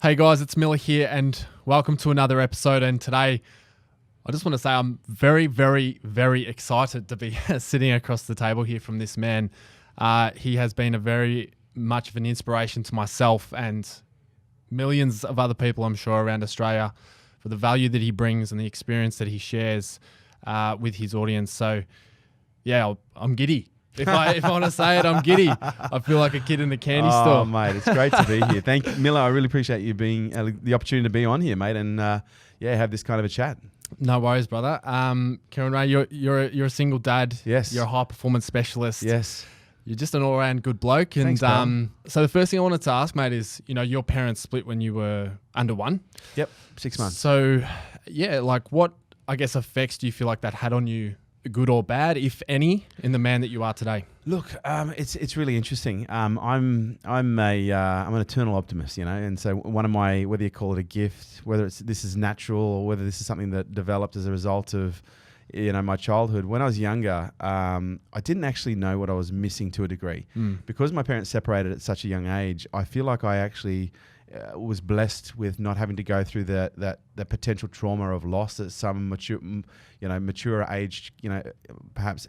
Hey guys, it's Miller here and welcome to another episode. And today I just want to say I'm very, very, very excited to be sitting across the table here from this man. He has been a very much of an inspiration to myself and millions of other people, I'm sure, around Australia for the value that he brings and the experience that he shares with his audience. So yeah, I'm giddy. If I want to say it, I'm giddy. I feel like a kid in a candy store. Oh, mate, it's great to be here. Thank you, Miller. I really appreciate you being the opportunity to be on here, mate, and have this kind of a chat. No worries, brother. Kerwin Rae, you're a single dad. Yes. You're a high performance specialist. Yes. You're just an all around good bloke. And Thanks, so the first thing I wanted to ask, mate, is your parents split when you were under one. Yep, 6 months. So yeah, like what effects do you feel like that had on you? Good or bad, if any, in the man that you are today? Look, it's really interesting. I'm an eternal optimist, and so one of my, whether you call it a gift, whether this is natural or whether this is something that developed as a result of my childhood. When I was younger, I didn't actually know what I was missing to a degree. Because my parents separated at such a young age. I feel like I actually was blessed with not having to go through the potential trauma of loss that some mature age, perhaps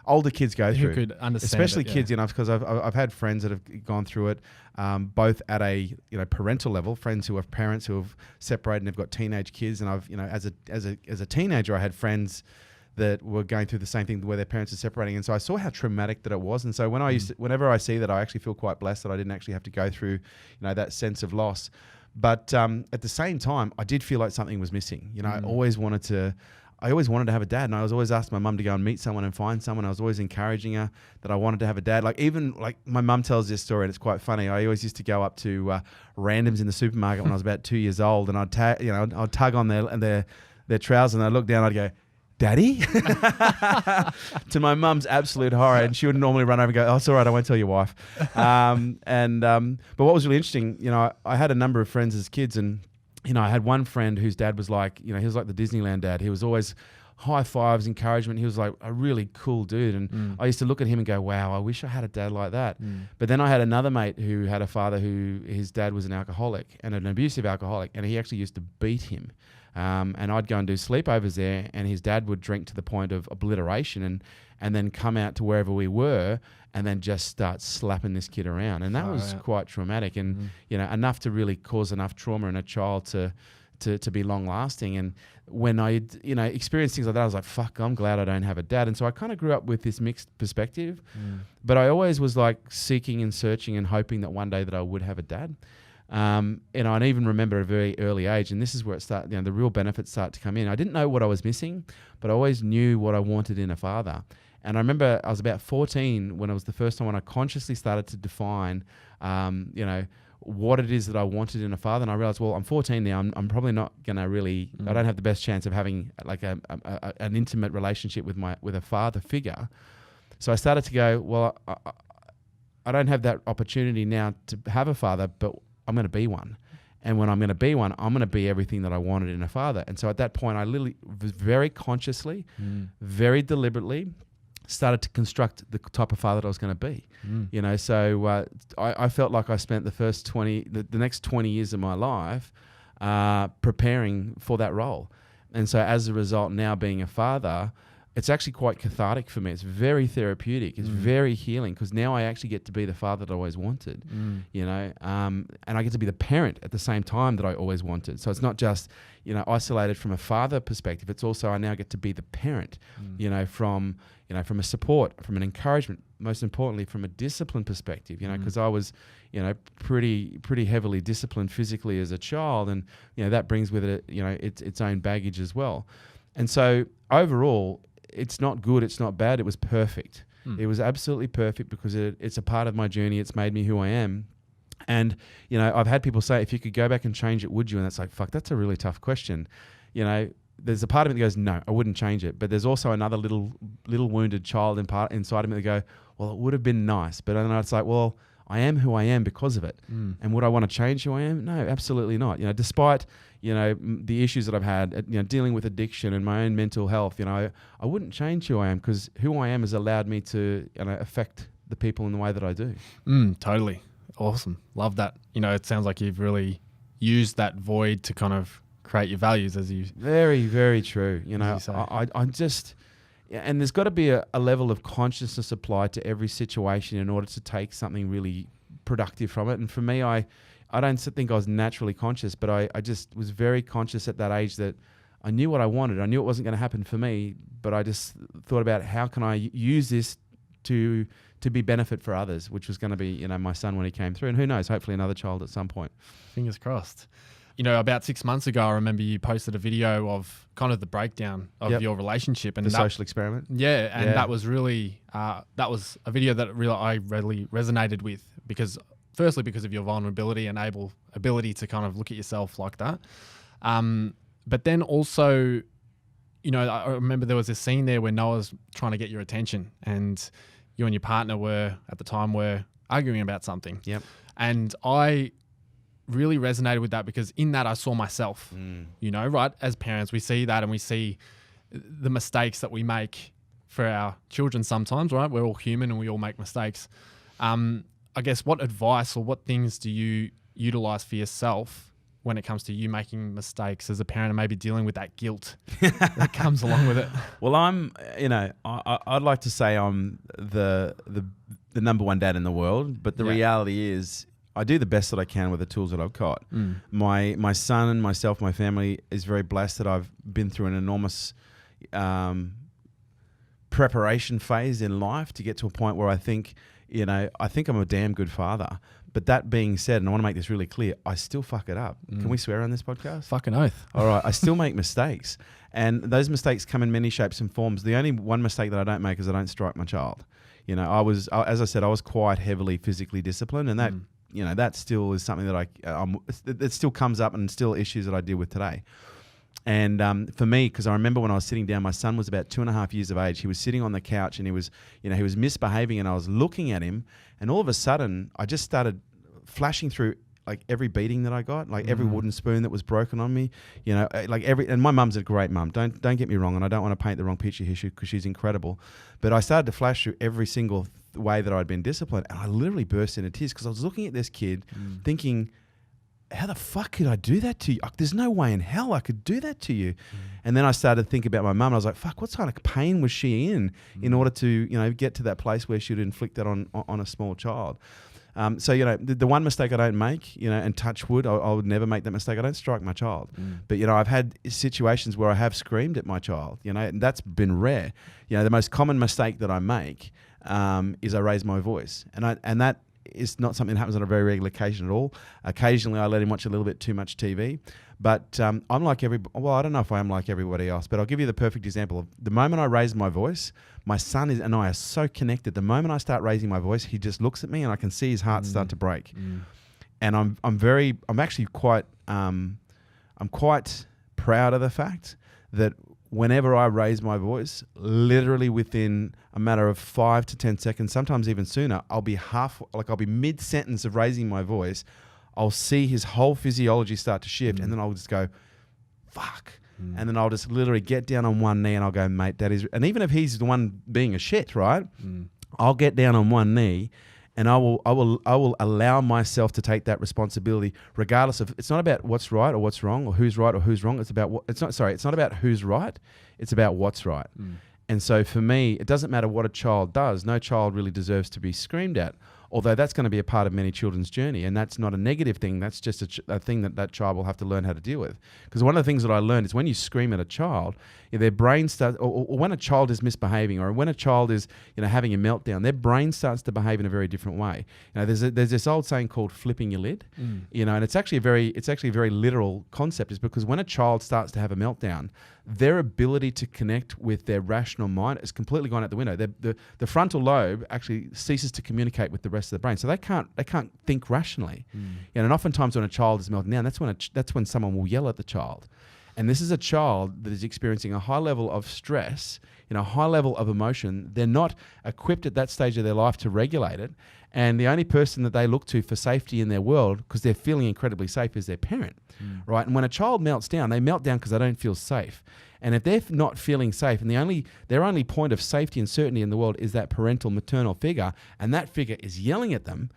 older kids go through. Who could understand especially it, yeah. kids, because I've had friends that have gone through it, both at a parental level, friends who have parents who have separated and have got teenage kids, and I've as a teenager I had friends that were going through the same thing where their parents are separating. And so I saw how traumatic that it was. And so when whenever I see that, I actually feel quite blessed that I didn't actually have to go through, that sense of loss. But at the same time, I did feel like something was missing. I always wanted to have a dad. And I was always asking my mum to go and meet someone and find someone. I was always encouraging her that I wanted to have a dad. Like my mum tells this story and it's quite funny. I always used to go up to randoms in the supermarket when I was about 2 years old, and I'd tug on their trousers and I'd look down and I'd go, "Daddy?" To my mum's absolute horror, and she would normally run over and go, "Oh, it's all right, I won't tell your wife." But what was really interesting, I had a number of friends as kids, and I had one friend whose dad was like, he was like the Disneyland dad. He was always high fives, encouragement. He was like a really cool dude, and I used to look at him and go, "Wow, I wish I had a dad like that." But then I had another mate who had a father who his dad was an alcoholic and an abusive alcoholic, and he actually used to beat him. And I'd go and do sleepovers there, and his dad would drink to the point of obliteration and then come out to wherever we were and then just start slapping this kid around. And that was quite traumatic and, enough to really cause enough trauma in a child to be long lasting. And when I, experienced things like that, I was like, fuck, I'm glad I don't have a dad. And so I kind of grew up with this mixed perspective, but I always was like seeking and searching and hoping that one day that I would have a dad. And I even remember at a very early age, and this is where it started, the real benefits start to come in. I didn't know what I was missing, but I always knew what I wanted in a father. And I remember I was about 14 when it was the first time when I consciously started to define, what it is that I wanted in a father. And I realized, well, I'm 14 now. I'm probably not going to really, I don't have the best chance of having like an intimate relationship with a father figure. So I started to go, well, I don't have that opportunity now to have a father, but I'm going to be one. And when I'm going to be one, I'm going to be everything that I wanted in a father. And so at that point, I literally very consciously, very deliberately started to construct the type of father that I was going to be. So I felt like I spent the next 20 years of my life preparing for that role. And so as a result, now being a father, it's actually quite cathartic for me. It's very therapeutic. It's very healing, because now I actually get to be the father that I always wanted, and I get to be the parent at the same time that I always wanted. So it's not just, isolated from a father perspective. It's also I now get to be the parent, from a support, from an encouragement, most importantly from a discipline perspective, because I was, pretty heavily disciplined physically as a child, and that brings with it, its own baggage as well. And so overall, it's not good, it's not bad, it was perfect. It was absolutely perfect because it's a part of my journey. It's made me who I am. And, I've had people say, if you could go back and change it, would you? And that's like, fuck, that's a really tough question. There's a part of me that goes, no, I wouldn't change it. But there's also another little wounded child inside of me that go, well, it would have been nice. But then it's like, well, I am who I am because of it. And would I want to change who I am? No, absolutely not. Despite, the issues that I've had, dealing with addiction and my own mental health, I wouldn't change who I am, because who I am has allowed me to affect the people in the way that I do. Totally. Awesome. Love that. It sounds like you've use that void to kind of create your values, as you. Very, very true. You know, you say. I just, and there's got to be a level of consciousness applied to every situation in order to take something really productive from it. And for me, I don't think I was naturally conscious, but I just was very conscious at that age that I knew what I wanted. I knew it wasn't going to happen for me, but I just thought about how can I use this to be benefit for others, which was going to be, you know, my son when he came through, and who knows, hopefully another child at some point. Fingers crossed. You know, about 6 months ago, I remember you posted a video of kind of the breakdown of your relationship and the social experiment. Yeah, and that was really that was a video that I really resonated with, because firstly because of your vulnerability and ability to kind of look at yourself like that, but then also, you know, I remember there was a scene there where Noah's trying to get your attention, and you and your partner were arguing about something. Yep. And I really resonated with that, because in that I saw myself, you know, right? As parents, we see that, and we see the mistakes that we make for our children sometimes, right? We're all human and we all make mistakes. I guess what advice or what things do you utilize for yourself when it comes to you making mistakes as a parent and maybe dealing with that guilt that comes along with it? Well, I'd like to say I'm the number one dad in the world, but the reality is I do the best that I can with the tools that I've got. My son and myself, my family is very blessed that I've been through an enormous preparation phase in life to get to a point where I think I'm a damn good father. But that being said, and I want to make this really clear, I still fuck it up. Can we swear on this podcast? Fucking oath. All right. I still make mistakes. And those mistakes come in many shapes and forms. The only one mistake that I don't make is I don't strike my child. You know, as I said, I was quite heavily physically disciplined, and that, you know, that still is something that it still comes up and still issues that I deal with today. And for me, because I remember when I was sitting down, my son was about 2.5 years of age. He was sitting on the couch and he was misbehaving, and I was looking at him, and all of a sudden I just started flashing through like every beating that I got, like every wooden spoon that was broken on me, you know, and my mum's a great mum. Don't get me wrong, and I don't want to paint the wrong picture here because she's incredible. But I started to flash through every single way that I'd been disciplined, and I literally burst into tears because I was looking at this kid thinking, how the fuck could I do that to you? There's no way in hell I could do that to you. And then I started to think about my mum. I was like, fuck, what kind of pain was she in order to, you know, get to that place where she would inflict that on a small child. So, you know, the one mistake I don't make, you know, and touch wood, I would never make that mistake. I don't strike my child. But, you know, I've had situations where I have screamed at my child, you know, and that's been rare. You know, the most common mistake that I make is I raise my voice. And that is not something that happens on a very regular occasion at all. Occasionally I let him watch a little bit too much TV. But I'm like I don't know if I am like everybody else, but I'll give you the perfect example of the moment I raise my voice, my son and I are so connected. The moment I start raising my voice, he just looks at me and I can see his heart start to break. And I'm actually quite proud of the fact that whenever I raise my voice, literally within a matter of 5 to 10 seconds, sometimes even sooner, I'll be mid-sentence of raising my voice. I'll see his whole physiology start to shift, and then I'll just go, fuck. And then I'll just literally get down on one knee and I'll go, mate, that is... And even if he's the one being a shit, right? I'll get down on one knee and I will allow myself to take that responsibility, regardless of... It's not about what's right or what's wrong, or who's right or who's wrong. It's not about who's right. It's about what's right. And so for me, it doesn't matter what a child does. No child really deserves to be screamed at, although that's going to be a part of many children's journey. And that's not a negative thing. That's just a thing that child will have to learn how to deal with. Because one of the things that I learned is when you scream at a child, their brain starts, or when a child is misbehaving, or when a child is, you know, having a meltdown, their brain starts to behave in a very different way. You know, there's this old saying called flipping your lid, you know, and it's actually a very literal concept, is because when a child starts to have a meltdown, their ability to connect with their rational mind is completely gone out the window. The frontal lobe actually ceases to communicate with the rest of the brain, so they can't think rationally. And oftentimes when a child is melting down, that's when someone will yell at the child. And this is a child that is experiencing a high level of stress, you know, a high level of emotion. They're not equipped at that stage of their life to regulate it. And the only person that they look to for safety in their world, because they're feeling incredibly safe, is their parent, right? And when a child melts down, they melt down because they don't feel safe. And if they're not feeling safe, and their only point of safety and certainty in the world is that parental maternal figure, and that figure is yelling at them,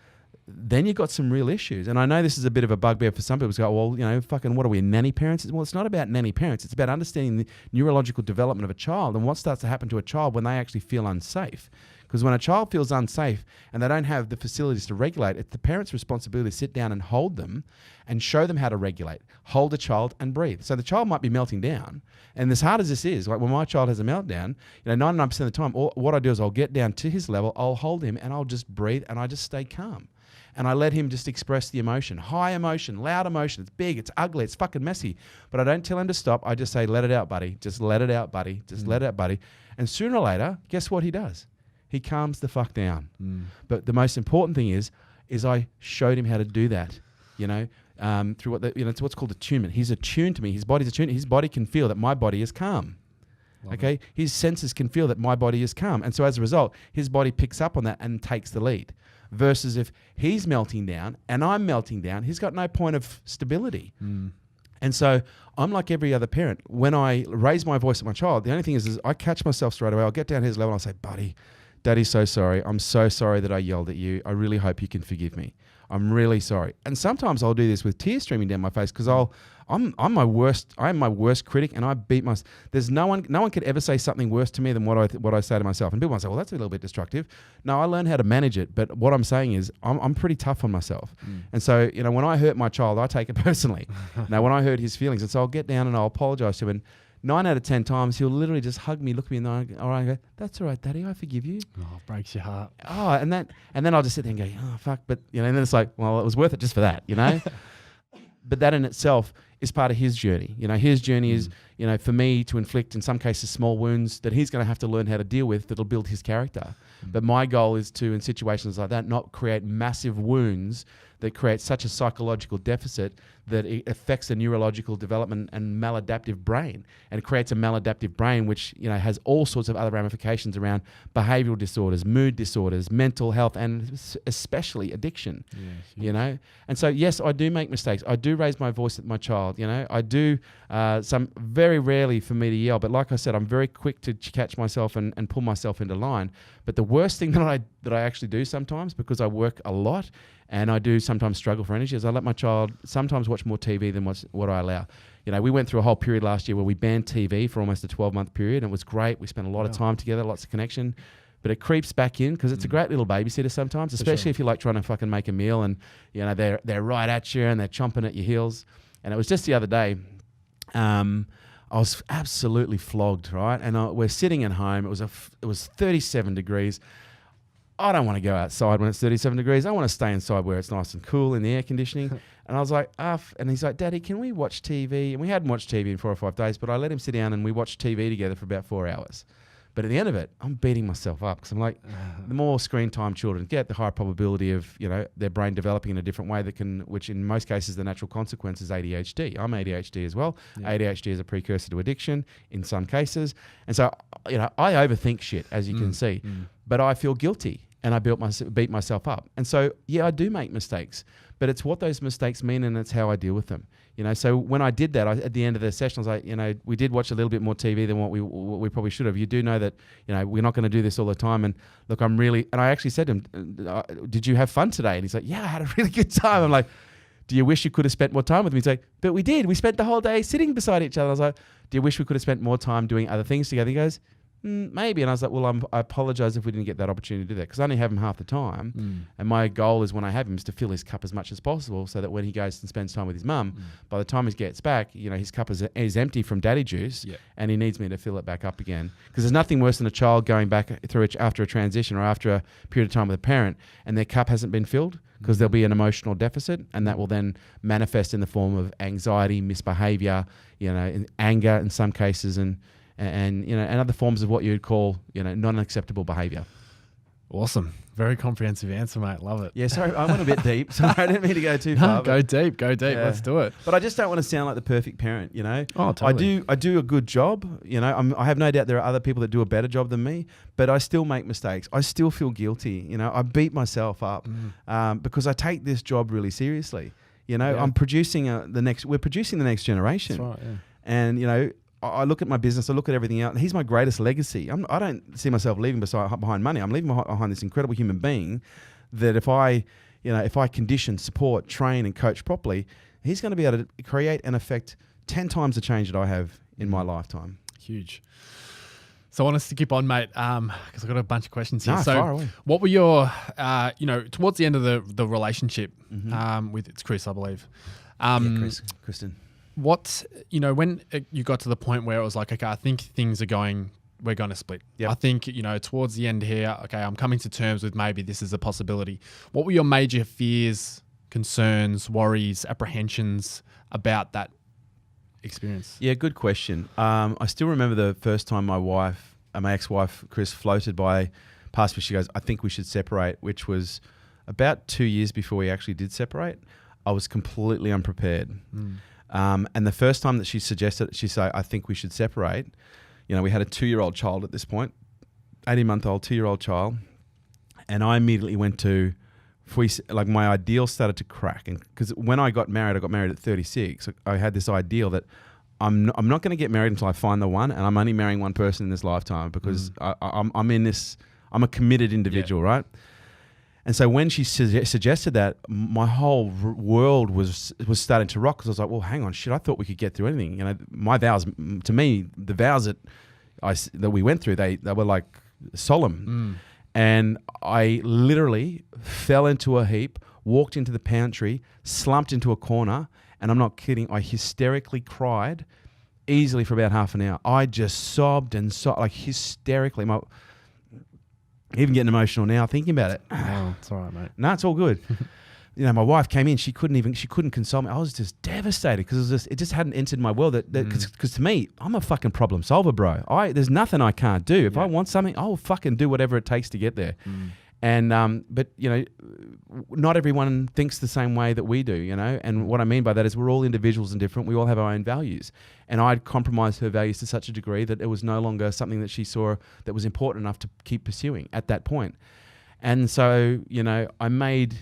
then you've got some real issues. And I know this is a bit of a bugbear for some people to go, well, fucking what are we, nanny parents? Well, it's not about nanny parents. It's about understanding the neurological development of a child and what starts to happen to a child when they actually feel unsafe. Because when a child feels unsafe and they don't have the facilities to regulate, it's the parent's responsibility to sit down and hold them and show them how to regulate. Hold the child and breathe. So the child might be melting down. And as hard as this is, like when my child has a meltdown, 99% of the time, what I do is I'll get down to his level, I'll hold him and I'll just breathe and I just stay calm. And I let him just express the emotion. High emotion, loud emotion. It's big, it's ugly, it's fucking messy. But I don't tell him to stop. I just say, let it out, buddy. Just let it out, buddy. Just let it out, buddy. And sooner or later, guess what he does? He calms the fuck down. But the most important thing is I showed him how to do that, through it's what's called attunement. He's attuned to me. His body's attuned. His body can feel that my body is calm. Okay? His senses can feel that my body is calm. And so as a result, his body picks up on that and takes the lead. Versus if he's melting down and I'm melting down, he's got no point of stability. And so I'm like every other parent. When I raise my voice at my child, the only thing is I catch myself straight away. I'll get down to his level and I'll say, buddy, Daddy's so sorry. I'm so sorry that I yelled at you. I really hope you can forgive me. I'm really sorry. And sometimes I'll do this with tears streaming down my face because I'm my worst critic and I beat myself. There's no one could ever say something worse to me than what I say to myself. And people might say, well, that's a little bit destructive. No, I learned how to manage it. But what I'm saying is I'm pretty tough on myself. And so, when I hurt my child, I take it personally. Now, when I hurt his feelings, and so I'll get down and I'll apologize to him. And 9 out of 10 times, he'll literally just hug me, look at me in the eye, and go, that's all right, Daddy, I forgive you. Oh, breaks your heart. Oh, and then I'll just sit there and go, oh, fuck. But, and then it's like, well, it was worth it just for that, But that in itself is part of his journey. His journey is, for me to inflict, in some cases, small wounds that he's going to have to learn how to deal with that'll build his character. But my goal is to, in situations like that, not create massive wounds that create such a psychological deficit that it affects the neurological development and maladaptive brain. And it creates a maladaptive brain which, has all sorts of other ramifications around behavioral disorders, mood disorders, mental health, and especially addiction, And so, yes, I do make mistakes. I do raise my voice at my child, I do, some very rarely for me to yell. But like I said, I'm very quick to catch myself and pull myself into line. But the worst thing that I actually do sometimes, because I work a lot, and I do sometimes struggle for energy, is I let my child sometimes watch more TV than what I allow. We went through a whole period last year where we banned TV for almost a 12-month period, and it was great. We spent a lot of time together, lots of connection. But it creeps back in because it's a great little babysitter sometimes, especially if you're like trying to fucking make a meal and, they're right at you and they're chomping at your heels. And it was just the other day, I was absolutely flogged, right? And we're sitting at home. It was 37 degrees. I don't want to go outside when it's 37 degrees. I want to stay inside where it's nice and cool in the air conditioning. And I was like, and he's like, Daddy, can we watch TV? And we hadn't watched TV in 4 or 5 days, but I let him sit down and we watched TV together for about 4 hours. But at the end of it, I'm beating myself up because I'm like, the more screen time children get, the higher probability of, their brain developing in a different way which in most cases, the natural consequence is ADHD. I'm ADHD as well. Yeah. ADHD is a precursor to addiction in some cases. And so, I overthink shit, as you can see, but I feel guilty and I beat myself up. And so, yeah, I do make mistakes, but it's what those mistakes mean and it's how I deal with them. So when I did that, at the end of the session, I was like, we did watch a little bit more TV than what we probably should have. You do know that, we're not going to do this all the time. And look, and I actually said to him, did you have fun today? And he's like, yeah, I had a really good time. I'm like, do you wish you could have spent more time with me? He's like, but we did. We spent the whole day sitting beside each other. I was like, do you wish we could have spent more time doing other things together? He goes, maybe. And I was like, well, I apologize if we didn't get that opportunity to do that because I only have him half the time. And my goal is when I have him is to fill his cup as much as possible so that when he goes and spends time with his mum, by the time he gets back, his cup is empty from daddy juice and he needs me to fill it back up again. Because there's nothing worse than a child going back through after a transition or after a period of time with a parent and their cup hasn't been filled because there'll be an emotional deficit and that will then manifest in the form of anxiety, misbehavior, anger in some cases and other forms of what you'd call, non-acceptable behavior. Awesome. Very comprehensive answer, mate. Love it. Yeah, sorry, I went a bit deep. Sorry, I didn't mean to go too far. Go deep. Yeah. Let's do it. But I just don't want to sound like the perfect parent, Oh, totally. I do a good job. I have no doubt there are other people that do a better job than me, but I still make mistakes. I still feel guilty. I beat myself up because I take this job really seriously. I'm producing we're producing the next generation. That's right, yeah. And, I look at my business, I look at everything else. He's my greatest legacy. I don't see myself leaving behind money. I'm leaving behind this incredible human being that if I, if I condition, support, train, and coach properly, he's going to be able to create and affect 10 times the change that I have in my lifetime. Huge. So I want us to keep on, mate, because I've got a bunch of questions here. No, so fire away. what were your, towards the end of the relationship with it's Chris, I believe. Kristen. What, when you got to the point where it was like, okay, I think we're going to split. Yep. I think, towards the end here, okay, I'm coming to terms with maybe this is a possibility. What were your major fears, concerns, worries, apprehensions about that experience? Yeah, good question. I still remember the first time my ex-wife, Chris, floated past me. She goes, I think we should separate, which was about 2 years before we actually did separate. I was completely unprepared. And the first time that she suggested, she said, I think we should separate. We had a 2-year-old child at this point, 18-month-old, 2-year-old child. And I immediately went to, my ideal started to crack. And because when I got married at 36. I had this ideal that I'm not going to get married until I find the one, and I'm only marrying one person in this lifetime because I'm in this, I'm a committed individual, right? And so when she suggested that, my whole world was starting to rock because I was like, well, hang on, shit, I thought we could get through anything. My vows, to me, the vows that we went through, they were like solemn. And I literally fell into a heap, walked into the pantry, slumped into a corner, and I'm not kidding, I hysterically cried easily for about half an hour. I just sobbed and sobbed, like hysterically. Even getting emotional now thinking about it. Oh, it's all right, mate. No, it's all good. My wife came in. She couldn't console me. I was just devastated because it just hadn't entered my world. Because to me, I'm a fucking problem solver, bro. There's nothing I can't do. If I want something, I'll fucking do whatever it takes to get there. And but not everyone thinks the same way that we do. And what I mean by that is we're all individuals and different. We all have our own values. And I'd compromised her values to such a degree that it was no longer something that she saw that was important enough to keep pursuing at that point. And so, I made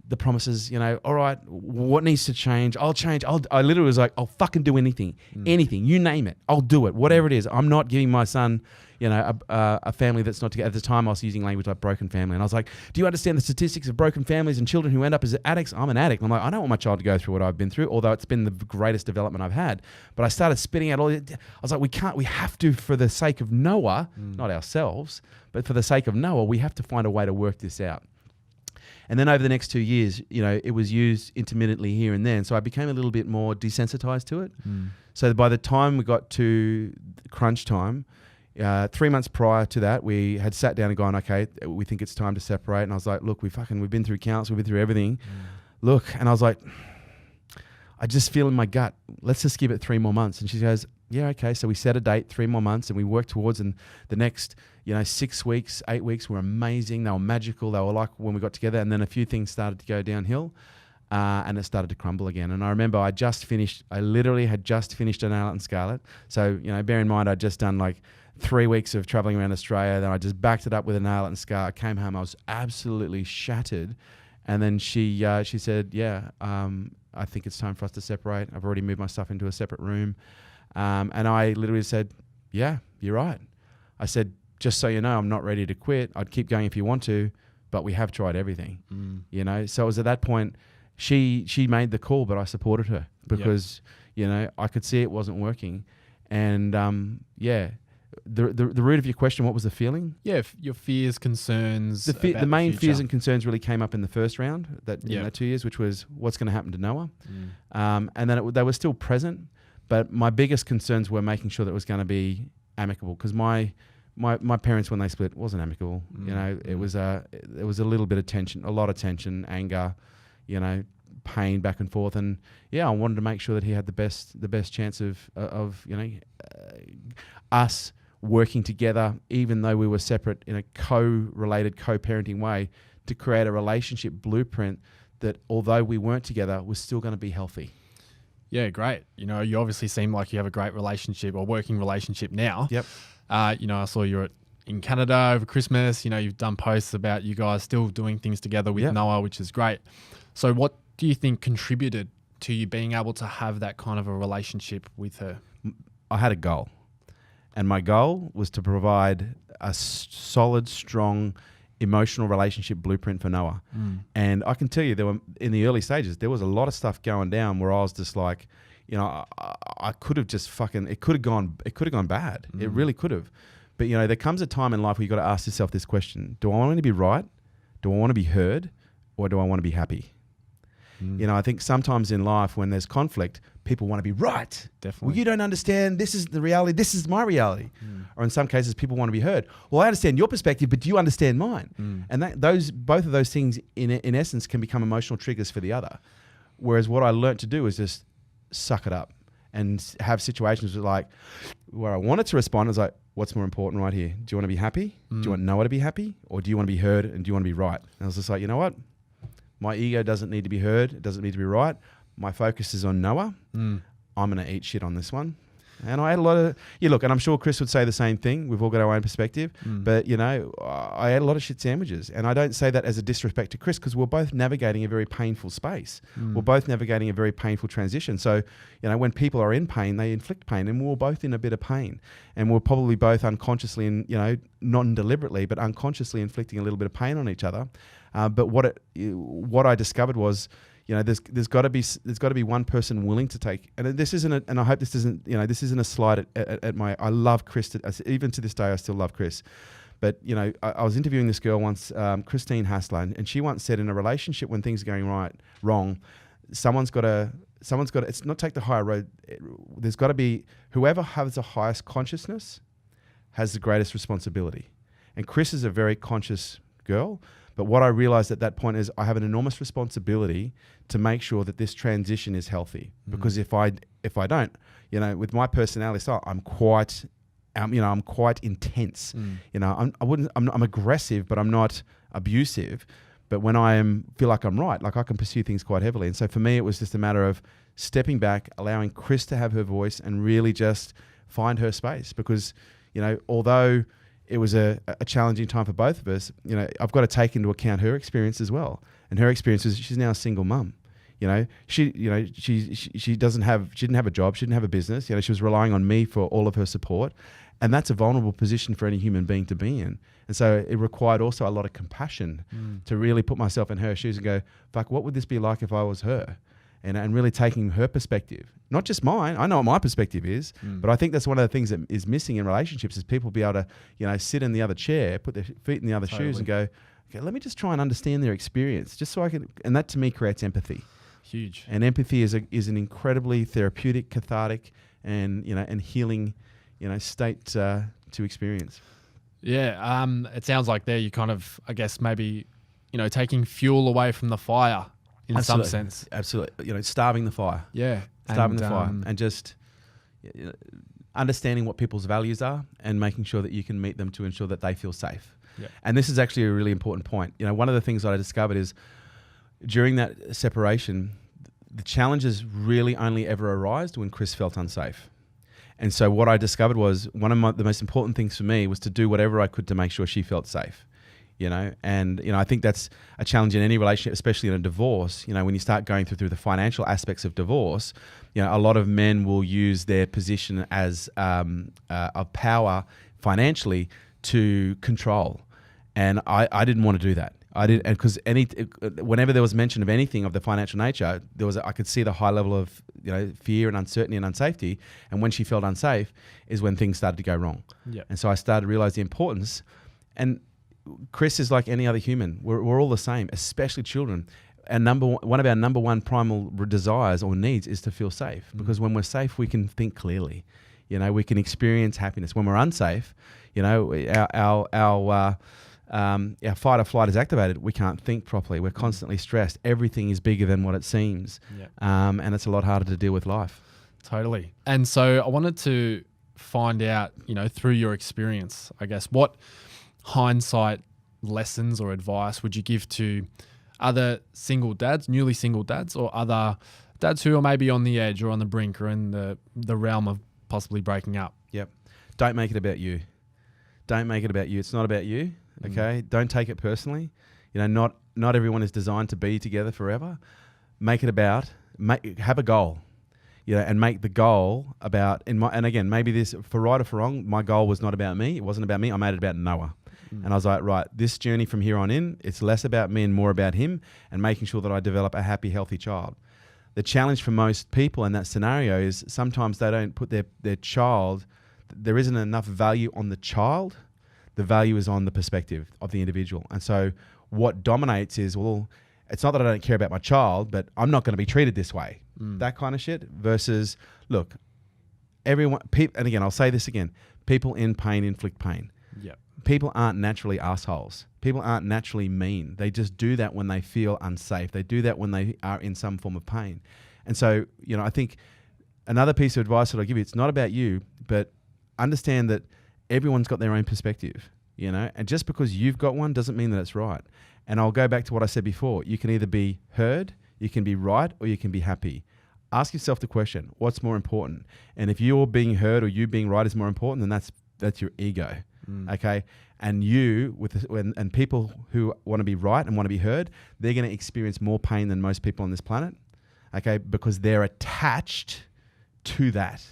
the promises, all right, what needs to change? I'll change. I literally was like, I'll fucking do anything, you name it. I'll do it, whatever it is. I'm not giving my son, a family that's not together. At the time I was using language like broken family. And I was like, do you understand the statistics of broken families and children who end up as addicts? I'm an addict. And I'm like, I don't want my child to go through what I've been through, although it's been the greatest development I've had. But I started spitting out I was like, we have to, for the sake of Noah, not ourselves, but for the sake of Noah, we have to find a way to work this out. And then over the next 2 years, it was used intermittently here and there. And so I became a little bit more desensitized to it. So by the time we got to crunch time, 3 months prior to that, we had sat down and gone, okay, we think it's time to separate. And I was like, look, we've been through counsel, we've been through everything. Look, and I was like, I just feel in my gut, let's just give it 3 more months. And she goes, yeah, okay. So we set a date, 3 more months, and we worked towards, and the next 6 weeks, 8 weeks were amazing. They were magical. They were like when we got together, and then a few things started to go downhill, and it started to crumble again. And I remember I literally had just finished an Nail It and Scarlet. So, bear in mind, I'd just done like 3 weeks of traveling around Australia. Then I just backed it up with a Nail It and Scar. I came home, I was absolutely shattered. And then she said, yeah, I think it's time for us to separate. I've already moved my stuff into a separate room. And I literally said, yeah, you're right. I said, just so you know, I'm not ready to quit. I'd keep going if you want to, but we have tried everything, So it was at that point, she made the call, but I supported her because, I could see it wasn't working. And the root of your question, what was the feeling? Yeah, your fears, concerns. The main fears and concerns really came up in the first round, that 2 years, which was what's going to happen to Noah. And then they were still present, but my biggest concerns were making sure that it was going to be amicable, because my parents, when they split, wasn't amicable. It was a little bit of tension, a lot of tension, anger, pain back and forth. And I wanted to make sure that he had the best chance of us working together, even though we were separate, in a co-related, co-parenting way, to create a relationship blueprint that, although we weren't together, was still going to be healthy. Yeah, great. You obviously seem like you have a great relationship or working relationship now. Yep. I saw you were in Canada over Christmas. You've done posts about you guys still doing things together with Noah, which is great. So what do you think contributed to you being able to have that kind of a relationship with her? I had a goal. And my goal was to provide a solid, strong, emotional relationship blueprint for Noah. And I can tell you, there were, in the early stages, there was a lot of stuff going down where I was just like, you know, I could have just it could have gone bad. It really could have. But, you know, there comes a time in life where you got to ask yourself this question: do I want to be right? Do I want to be heard? Or do I want to be happy? You know, I think sometimes in life when there's conflict, people want to be right. Definitely. Well, you don't understand. This is the reality. This is my reality. Or in some cases, people want to be heard. Well, I understand your perspective, but do you understand mine? And both of those things, in essence, can become emotional triggers for the other. Whereas what I learned to do is just suck it up and have situations where I wanted to respond. I was like, what's more important right here? Do you want to be happy? Do you want Noah to be happy? Or do you want to be heard and do you want to be right? And I was just like, you know what? My ego doesn't need to be heard. It doesn't need to be right. My focus is on Noah. I'm going to eat shit on this one. And I had a lot of, look, and I'm sure Chris would say the same thing. We've all got our own perspective. But, you know, I ate a lot of shit sandwiches. And I don't say that as a disrespect to Chris, because we're both navigating a very painful space. We're both navigating a very painful transition. So, you know, when people are in pain, they inflict pain. And we're both in a bit of pain. And we're probably both unconsciously and, you know, not deliberately, but unconsciously inflicting a little bit of pain on each other. But what I discovered was, you know, there's got to be one person willing to take, and this isn't, and I hope this isn't, you know, this isn't a slide at my. I love Chris. Even to this day, I still love Chris. But you know, I was interviewing this girl once, Christine Hassler, and she once said, in a relationship when things are going wrong, someone's got to. It's not take the higher road. There's got to be whoever has the highest consciousness has the greatest responsibility. And Chris is a very conscious girl. But what I realized at that point is I have an enormous responsibility to make sure that this transition is healthy. Because if I don't, you know, with my personality style, I'm quite intense. You know, I'm aggressive, but I'm not abusive. But when feel like I'm right, like I can pursue things quite heavily. And so for me, it was just a matter of stepping back, allowing Chris to have her voice, and really just find her space. Because, you know, although it was a challenging time for both of us, you know, I've got to take into account her experience as well. And her experience is she's now a single mum. You know, she didn't have a job, she didn't have a business. You know, she was relying on me for all of her support, and that's a vulnerable position for any human being to be in. And so it required also a lot of compassion to really put myself in her shoes and go, fuck, what would this be like if I was her? And really taking her perspective, not just mine. I know what my perspective is, but I think that's one of the things that is missing in relationships is people be able to, you know, sit in the other chair, put their feet in the other shoes and go, okay, let me just try and understand their experience, just so I can, and that to me creates empathy. Huge. And empathy is an incredibly therapeutic, cathartic, and, you know, and healing, you know, state to experience. Yeah. It sounds like there you kind of, I guess, maybe, you know, taking fuel away from the fire. In some sense. Absolutely. You know, starving the fire. Yeah. Starving the fire. And just understanding what people's values are and making sure that you can meet them to ensure that they feel safe. Yeah. And this is actually a really important point. You know, one of the things that I discovered is during that separation, the challenges really only ever arose when Chris felt unsafe. And so what I discovered was one of the most important things for me was to do whatever I could to make sure she felt safe. You know, and, you know, I think that's a challenge in any relationship, especially in a divorce. You know, when you start going through the financial aspects of divorce, you know, a lot of men will use their position as of power financially to control. And I didn't want to do that. I didn't, because whenever there was mention of anything of the financial nature, I could see the high level of, you know, fear and uncertainty and unsafety. And when she felt unsafe is when things started to go wrong. Yep. And so I started to realize the importance. And Chris is like any other human. We're all the same, especially children. And one of our number one primal desires or needs is to feel safe, because when we're safe, we can think clearly. You know, we can experience happiness. When we're unsafe, you know, our fight or flight is activated. We can't think properly. We're constantly stressed. Everything is bigger than what it seems. Yep. And it's a lot harder to deal with life. Totally. And so I wanted to find out, you know, through your experience, I guess, what hindsight lessons or advice would you give to other single dads, newly single dads, or other dads who are maybe on the edge or on the brink or in the realm of possibly breaking up? Yep. Don't make it about you. Don't make it about you. It's not about you. Okay. Don't take it personally. You know, not everyone is designed to be together forever. Make it about, have a goal. and make the goal about, and again, maybe this, for right or for wrong, my goal was not about me. It wasn't about me. I made it about Noah. And I was like, right, this journey from here on in, it's less about me and more about him, and making sure that I develop a happy, healthy child. The challenge for most people in that scenario is sometimes they don't put their child, there isn't enough value on the child. The value is on the perspective of the individual. And so what dominates is, well, it's not that I don't care about my child, but I'm not going to be treated this way. That kind of shit versus, look, everyone, and again, I'll say this again, people in pain inflict pain. Yep. People aren't naturally assholes. People aren't naturally mean. They just do that when they feel unsafe. They do that when they are in some form of pain. And so, I think another piece of advice that I'll give you, it's not about you, but understand that everyone's got their own perspective, and just because you've got one doesn't mean that it's right. And I'll go back to what I said before. You can either be heard, you can be right, or you can be happy. Ask yourself the question, what's more important? And if you're being heard or you being right is more important, then that's your ego. Okay. And and people who want to be right and want to be heard, they're going to experience more pain than most people on this planet. Okay. Because they're attached to that.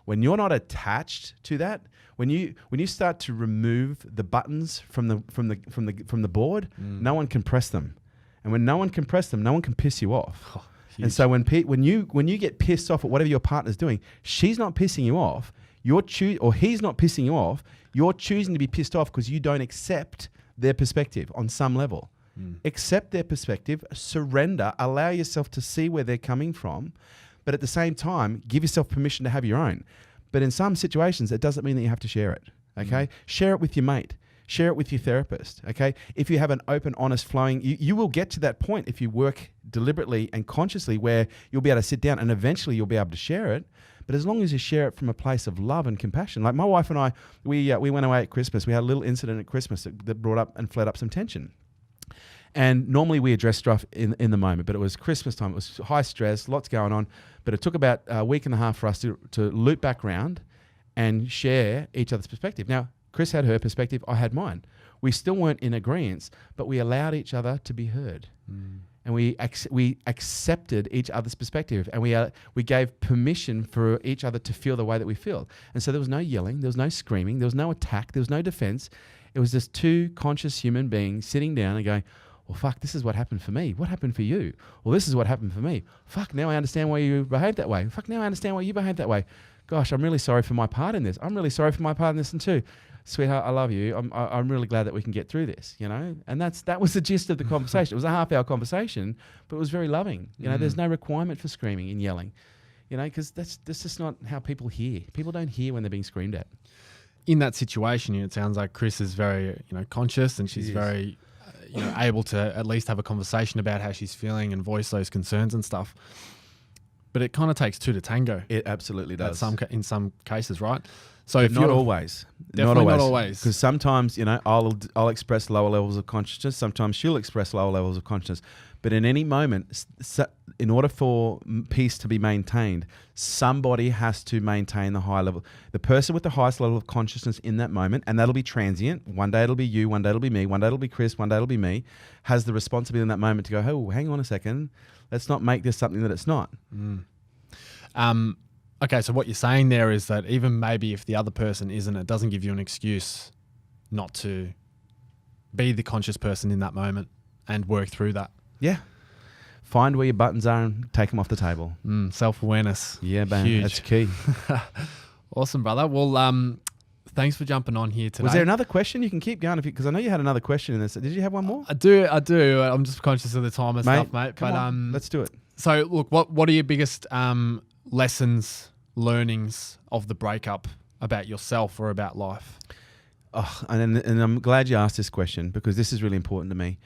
When you're not attached to that, when you start to remove the buttons from the board, no one can press them. And when no one can press them, no one can piss you off. Oh, and so when you get pissed off at whatever your partner's doing, she's not pissing you off. Or he's not pissing you off. You're choosing to be pissed off because you don't accept their perspective on some level. Accept their perspective, surrender, allow yourself to see where they're coming from, but at the same time, give yourself permission to have your own. But in some situations, it doesn't mean that you have to share it. Okay, share it with your mate. Share it with your therapist. Okay, if you have an open, honest, flowing, you will get to that point if you work deliberately and consciously, where you'll be able to sit down and eventually you'll be able to share it. But as long as you share it from a place of love and compassion, like my wife and I, we went away at Christmas. We had a little incident at Christmas that brought up and fled up some tension. And normally we address stuff in the moment, but it was Christmas time. It was high stress, lots going on. But it took about a week and a half for us to loop back around and share each other's perspective. Now, Chris had her perspective, I had mine. We still weren't in agreement, but we allowed each other to be heard. And we accepted each other's perspective, and we gave permission for each other to feel the way that we feel. And so there was no yelling, there was no screaming, there was no attack, there was no defense. It was just two conscious human beings sitting down and going, well, fuck, this is what happened for me. What happened for you? Well, this is what happened for me. Fuck, now I understand why you behaved that way. Fuck, now I understand why you behaved that way. Gosh, I'm really sorry for my part in this. I'm really sorry for my part in this, and too. Sweetheart, I love you. I'm really glad that we can get through this, And that was the gist of the conversation. It was a half-hour conversation, but it was very loving. There's no requirement for screaming and yelling, because that's just not how people hear. People don't hear when they're being screamed at. In that situation, it sounds like Chris is very, conscious, and she's very, able to at least have a conversation about how she's feeling and voice those concerns and stuff. But it kind of takes two to tango. It absolutely does. In some cases, right? So if not always, definitely not always, because sometimes I'll express lower levels of consciousness. Sometimes she'll express lower levels of consciousness. But in any moment, in order for peace to be maintained, somebody has to maintain the high level. The person with the highest level of consciousness in that moment, and that'll be transient. One day it'll be you, one day it'll be me, one day it'll be Chris, one day it'll be me, has the responsibility in that moment to go, oh, hang on a second, let's not make this something that it's not. Okay, so what you're saying there is that even maybe if the other person isn't, it doesn't give you an excuse not to be the conscious person in that moment and work through that. Yeah. Find where your buttons are and take them off the table. Self-awareness. Yeah, man. Huge. That's key. Awesome, brother. Well, thanks for jumping on here today. Was there another question? You can keep going because I know you had another question in this. Did you have one more? I do. I'm just conscious of the time and stuff, mate. Come on, let's do it. So, look, what are your biggest lessons, learnings of the breakup about yourself or about life? Oh, and I'm glad you asked this question because this is really important to me.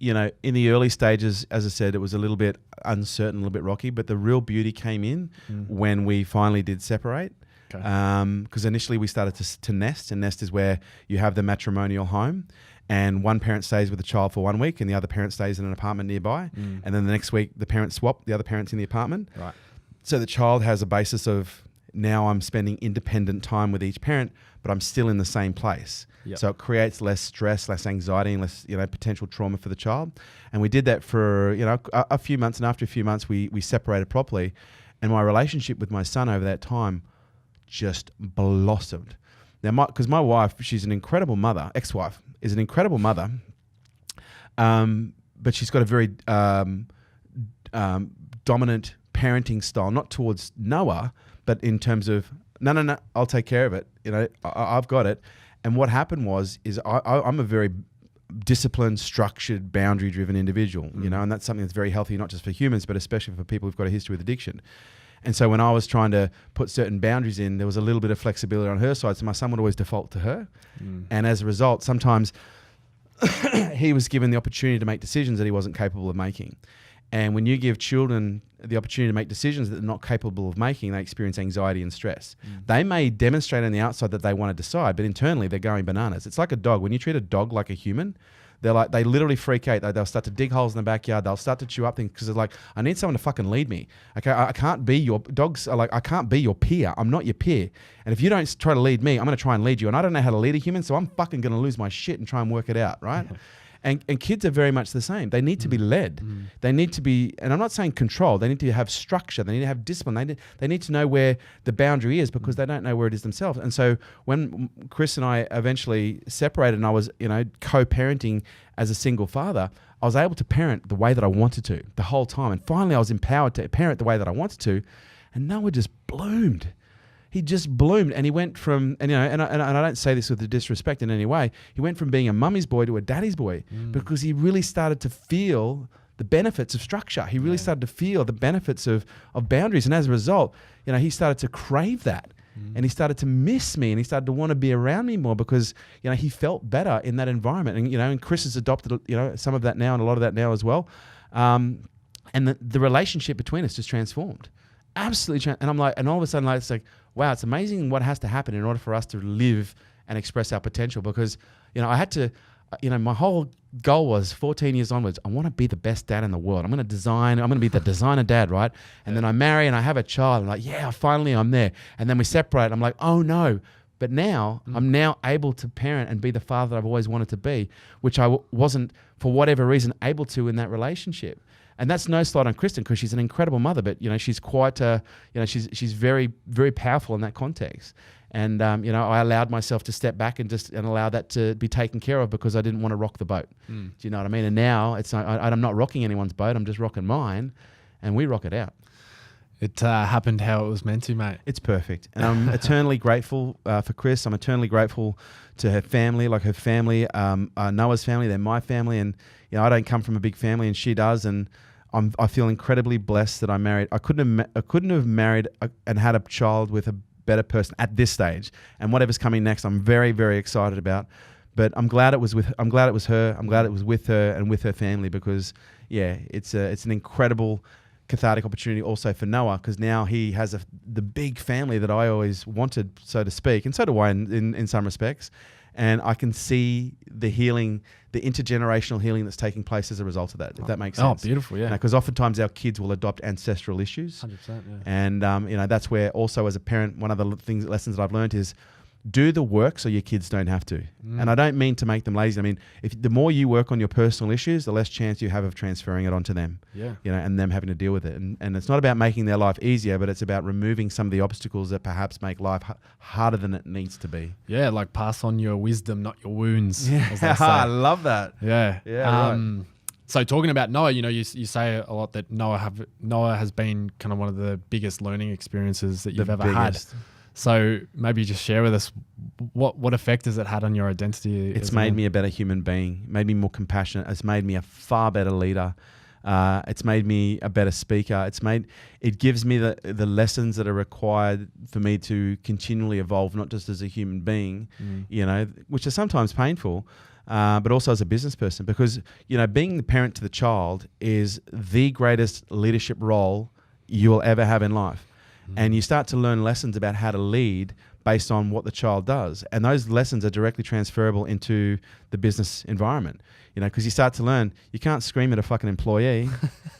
In the early stages, as I said, it was a little bit uncertain, a little bit rocky, but the real beauty came in when we finally did separate. Okay. Because initially we started to nest, and nest is where you have the matrimonial home, and one parent stays with the child for 1 week and the other parent stays in an apartment nearby. And then the next week the parents swap, the other parent's in the apartment. Right. So the child has a basis of, now I'm spending independent time with each parent, but I'm still in the same place. Yep. So it creates less stress, less anxiety, and less potential trauma for the child. And we did that for a few months, and after a few months we separated properly. And my relationship with my son over that time just blossomed. Now, because my wife, she's an incredible mother, ex-wife, is an incredible mother, but she's got a very dominant parenting style, not towards Noah, but in terms of, no, I'll take care of it. You know, I've got it. And what happened is I'm a very disciplined, structured, boundary-driven individual, you know, and that's something that's very healthy, not just for humans, but especially for people who've got a history with addiction. And so when I was trying to put certain boundaries in, there was a little bit of flexibility on her side. So my son would always default to her. And as a result, sometimes he was given the opportunity to make decisions that he wasn't capable of making. And when you give children the opportunity to make decisions that they're not capable of making, they experience anxiety and stress. They may demonstrate on the outside that they want to decide, but internally they're going bananas. It's like a dog. When you treat a dog like a human, they literally freak out. They'll start to dig holes in the backyard. They'll start to chew up things because they're like, I need someone to fucking lead me. Okay, I can't be your dogs are like, I can't be your peer. I'm not your peer. And if you don't try to lead me, I'm going to try and lead you. And I don't know how to lead a human, so I'm fucking going to lose my shit and try and work it out, right? And kids are very much the same. They need to be led. They need to be, and I'm not saying control. They need to have structure. They need to have discipline. They need to know where the boundary is because they don't know where it is themselves. And so when Chris and I eventually separated and I was, you know, co-parenting as a single father, I was able to parent the way that I wanted to the whole time. And finally I was empowered to parent the way that I wanted to. And Noah just bloomed. He just bloomed, and he went from, and you know, and I don't say this with disrespect in any way. He went from being a mummy's boy to a daddy's boy because he really started to feel the benefits of structure. He really started to feel the benefits of boundaries, and as a result, you know, he started to crave that, and he started to miss me, and he started to want to be around me more because, you know, he felt better in that environment, and you know, and Chris has adopted, you know, some of that now and a lot of that now as well, and the relationship between us just transformed. Absolutely. And I'm like, and all of a sudden, like, it's like, wow, it's amazing what has to happen in order for us to live and express our potential. Because, you know, I had to, you know, my whole goal was 14 years onwards, I want to be the best dad in the world. I'm going to be the designer dad, right? And then I marry and I have a child. I'm like, yeah, finally I'm there. And then we separate. I'm like, oh no. But now I'm now able to parent and be the father that I've always wanted to be, which I wasn't, for whatever reason, able to in that relationship. And that's no slight on Kristen because she's an incredible mother, but you know, she's quite, you know, she's very, very powerful in that context. And you know, I allowed myself to step back and allow that to be taken care of because I didn't want to rock the boat. Do you know what I mean? And now it's not, I'm not rocking anyone's boat. I'm just rocking mine, and we rock it out. It happened how it was meant to, mate. It's perfect. And I'm eternally grateful for Chris. I'm eternally grateful to her family, like her family, Noah's family. They're my family, and you know, I don't come from a big family, and she does, and I feel incredibly blessed that I married. I couldn't have married and had a child with a better person at this stage. And whatever's coming next, I'm very, very excited about. But I'm glad it was her. I'm glad it was with her and with her family because, yeah, it's an incredible cathartic opportunity also for Noah because now he has the big family that I always wanted, so to speak, and so do I in some respects. And I can see the healing, the intergenerational healing that's taking place as a result of that, if that makes sense. Oh, beautiful, yeah. Because oftentimes our kids will adopt ancestral issues. 100%, yeah. And, you know, that's where also as a parent, one of the lessons that I've learned is do the work so your kids don't have to. And I don't mean to make them lazy. I mean, the more you work on your personal issues, the less chance you have of transferring it onto them. Yeah. You know, and them having to deal with it. And it's not about making their life easier, but it's about removing some of the obstacles that perhaps make life harder than it needs to be. Yeah, like pass on your wisdom, not your wounds. Yeah, as they say. I love that. Yeah. Yeah. Right. So talking about Noah, you know, you say a lot that Noah has been kind of one of the biggest learning experiences that you've ever had. So maybe just share with us what effect has it had on your identity? It's made me a better human being, made me more compassionate. It's made me a far better leader. It's made me a better speaker. It gives me the lessons that are required for me to continually evolve, not just as a human being, you know, which are sometimes painful, but also as a business person, because, you know, being the parent to the child is the greatest leadership role you will ever have in life. And you start to learn lessons about how to lead based on what the child does. And those lessons are directly transferable into the business environment, you know, because you start to learn you can't scream at a fucking employee.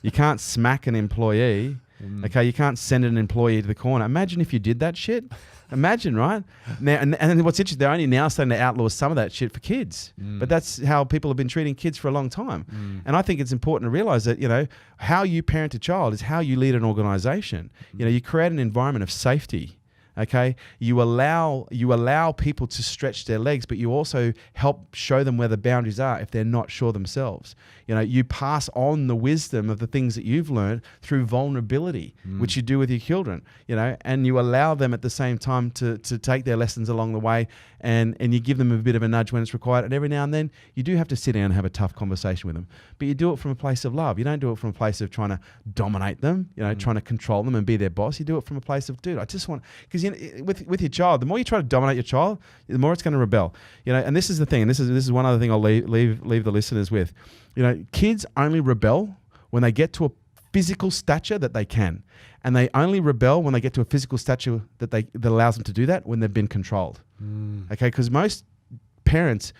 You can't smack an employee. Okay, you can't send an employee to the corner. Imagine if you did that shit. Imagine, right? Now, and what's interesting, they're only now starting to outlaw some of that shit for kids. But that's how people have been treating kids for a long time. And I think it's important to realize that, how you parent a child is how you lead an organization. You create an environment of safety. Okay, you allow people to stretch their legs, but you also help show them where the boundaries are if they're not sure themselves. You pass on the wisdom of the things that you've learned through vulnerability, which you do with your children. And you allow them at the same time to take their lessons along the way, and you give them a bit of a nudge when it's required. And every now and then you do have to sit down and have a tough conversation with them, but you do it from a place of love. You don't do it from a place of trying to dominate them, trying to control them and be their boss. You do it from a place of, dude, I just want, because with your child, the more you try to dominate your child, the more it's going to rebel. And this is the thing, and this is one other thing I'll leave the listeners with. Kids only rebel when they get to a physical stature that they can, and they only rebel when they get to a physical stature that allows them to do that when they've been controlled. Okay, because most parents,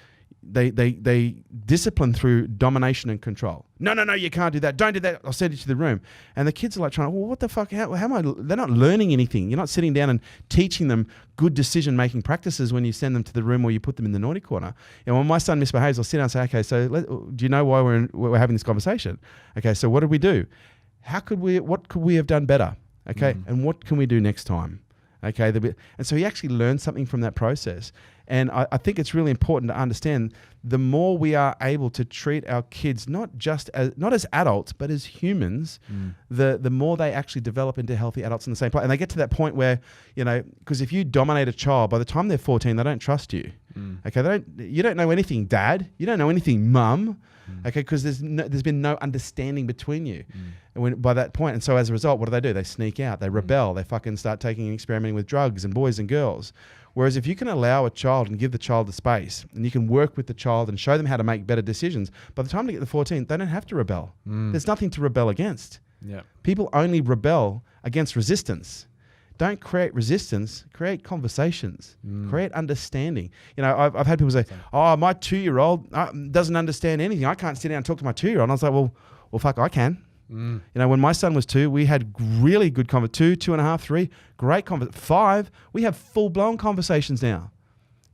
they discipline through domination and control. No, you can't do that. Don't do that. I'll send you to the room. And the kids are like well, what the fuck? How am I? They're not learning anything. You're not sitting down and teaching them good decision-making practices when you send them to the room or you put them in the naughty corner. When my son misbehaves, I'll sit down and say, okay, so do you know why we're having this conversation? Okay, so what did we do? What could we have done better? Okay, and what can we do next time? Okay, and so he actually learned something from that process. And I think it's really important to understand the more we are able to treat our kids not as adults, but as humans, the more they actually develop into healthy adults in the same place. And they get to that point where, because if you dominate a child, by the time they're 14, they don't trust you. Okay, you don't know anything, Dad. You don't know anything, Mum. Okay, because there's been no understanding between you by that point. And so as a result, what do? They sneak out, they rebel, they fucking start taking and experimenting with drugs and boys and girls. Whereas if you can allow a child and give the child the space, and you can work with the child and show them how to make better decisions, by the time they get to 14, they don't have to rebel. There's nothing to rebel against. People only rebel against resistance. Don't create resistance, create conversations, create understanding. I've had people say, oh, my 2-year-old doesn't understand anything. I can't sit down and talk to my 2-year-old. And I was like, well, fuck, I can. When my son was 2, we had really good conversations. 2, 2.5, 3, great conversations. 5, we have full-blown conversations now.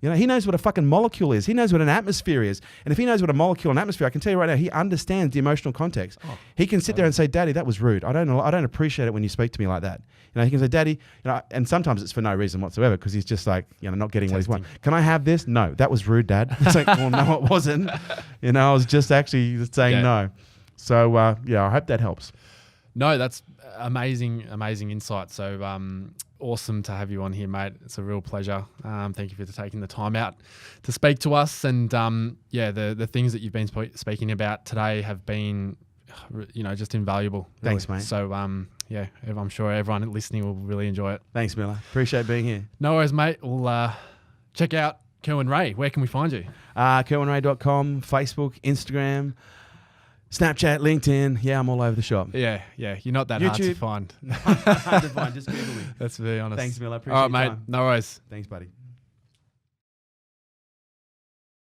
He knows what a fucking molecule is. He knows what an atmosphere is. And if he knows what a molecule and atmosphere, I can tell you right now, he understands the emotional context. He can sit there and say, Daddy, that was rude. I don't appreciate it when you speak to me like that. He can say, Daddy, and sometimes it's for no reason whatsoever because he's just like, not getting what he's wanting. Can I have this? No, that was rude, Dad. It's like, well, no, it wasn't. I was just actually saying no. So, I hope that helps. No, that's amazing insight. So awesome to have you on here, mate. It's a real pleasure. Thank you for taking the time out to speak to us. And the things that you've been speaking about today have been, just invaluable. Really. Thanks, mate. So I'm sure everyone listening will really enjoy it. Thanks, Miller. Appreciate being here. No worries, mate. We'll check out Kerwin Rae. Where can we find you? KerwinRae.com, Facebook, Instagram, Snapchat, LinkedIn. Yeah, I'm all over the shop. Yeah. You're not that hard to find. Hard to find. Just Google me. That's very honest. Thanks, Miller. Appreciate all right, your mate. time. No worries. Thanks, buddy.